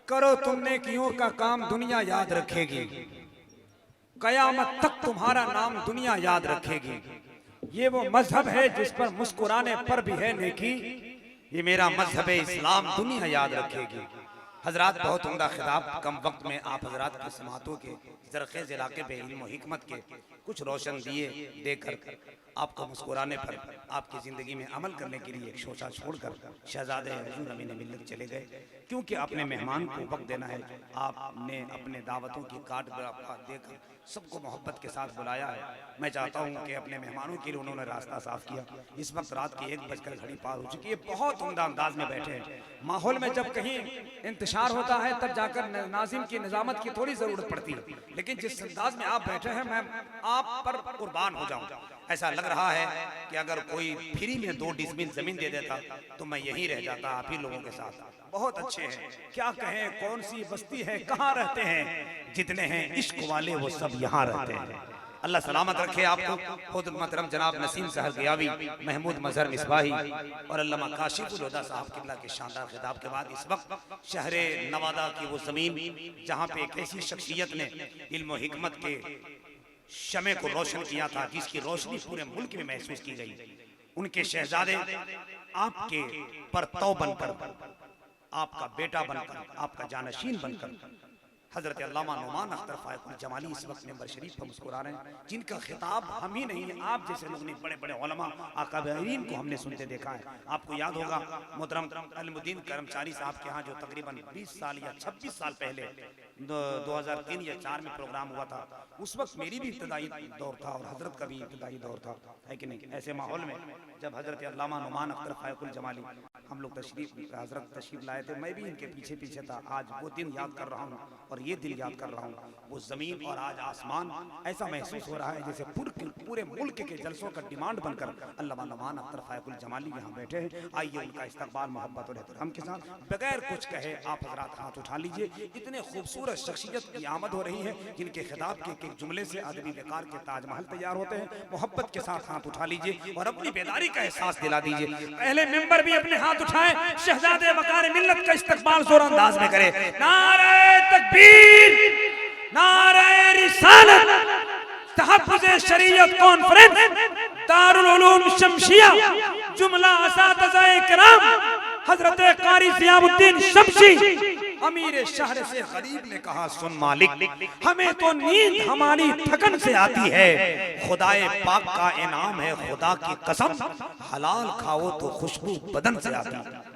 करो तुम नेकियों का काम दुनिया याद रखेगी, कयामत तक तुम्हारा नाम दुनिया याद रखेगी। ये वो मजहब है जिस पर मुस्कुराने पर भी है नेकी, ये मेरा मजहब इस्लाम दुनिया याद रखेगी। हजरात, बहुत उम्दा खिताब कम वक्त में आप हजरात की समातों के जरखेज इलाके पे इल्म व हिकमत के कुछ रोशन दिए देकर आपको मुस्कुराने पर आपकी ज़िंदगी में अमल करने के लिए एक शोशा छोड़कर शहजादे हुजूर अमीन मिल्लत चले गए, क्योंकि अपने मेहमान को वक्त देना है। आपने अपने दावतों की काट देकर सबको मोहब्बत के साथ बुलाया है। मैं चाहता हूँ कि अपने मेहमानों के लिए उन्होंने रास्ता साफ किया। इस वक्त रात की 1:00 पार हो चुकी है, बहुत उम्दा अंदाज में बैठे हैं। माहौल में जब कहीं इंतशार होता है तब जाकर नाजिम की निजामत की थोड़ी ज़रूरत पड़ती है, लेकिन जिस अंदाज में आप बैठे हैं मैं आप पर कुर्बान हो जाऊँ। ऐसा लग रहा है कि अगर कोई फ्री में 2 डिसमिल जमीन दे देता तो मैं यहीं रह जाता आप ही लोगों के साथ। बहुत अच्छे हैं, क्या कहें, कौन सी बस्ती है, कहाँ रहते हैं, जितने हैं इश्क वाले वो सब यहाँ रहते हैं। अल्लाह सलामत रखे आपको। खुद मोहतरम जनाब नसीम सहर गियावी, महमूद मजहर मिसबाही और अल्लामा काशिफुल हुदा साहब किबला के शानदार खिताब के बाद इस वक्त शहर नवादा की वो ज़मीन जहाँ पे एक ऐसी शख्सियत ने इल्म व हिकमत के शमे को रोशन किया था जिसकी रोशनी पूरे मुल्क में महसूस की गई, उनके शहजादे आपके परतौ बनकर, आपका बेटा बनकर, आपका जानशीन बनकर हजरत अल्लामा नुमान अख्तर फायकुल जमाली इस वक्त मेंबर शरीफ पर मुस्कुरा रहे हैं, जिनका खिताब हम ही नहीं आप जैसे लोग नहीं, बड़े बड़े उलमा अकाबरीन को हमने सुनते देखा है। आपको याद होगा मोहतरम अलमुद्दीन करमचारी साहब के यहाँ जो तकरीबन 20 साल या 26 साल पहले 2003 या 4 में प्रोग्राम हुआ था, उस वक्त मेरी भी इब्तदाई दौर था और हजरत का भी इब्तदाई दौर था, है कि नहीं। ऐसे माहौल में जब हजरत अल्लामा नुमान अख्तर फायकुल जमाली हम लोग हजरत तशरीफ लाए थे, मैं भी इनके पीछे पीछे था। आज वो दिन याद कर रहा हूँ और ये दिल याद कर रहा हूँ, वो ज़मीन और आज आसमान ऐसा महसूस हो रहा है जैसे पूरे मुल्क के जलसों का डिमांड बनकर अल्लामा नुमान अख्तर फायकुल जमाली यहाँ बैठे हैं। आइए उनका इस्तकबाल मोहब्बत और एहतराम के साथ बगैर कुछ कहे आप हजरात हाथ उठा लीजिए। इतने खूबसूरत शख्सियत की आमद हो रही है जिनके खिताब के एक जुमले से आदमी बेकार के ताजमहल तैयार होते हैं। मोहब्बत के साथ हाथ उठा लीजिए और अपनी बेदारी का एहसास दिला दीजिए। पहले मेंबर भी अपने हाथ उठाए, शहजादे वकार मिल्लत का इस्तकबाल जोर अंदाज में करे। नारे तकबीर, नारे रिसालत, तहफ्फुज़े शरीयत कॉन्फ्रेंस, दारुल उलूम शमशिया, जुमला असातिज़ाए किराम हजरत कारी ज़ियाउद्दीन शमशी अमीर शहर से गरीब ने कहा, सुन मालिक, हमें तो नींद हमारी थकन से आती है, खुदाए पाक का इनाम है खुदा की कसम, हलाल खाओ तो खुशबू बदन से आती है।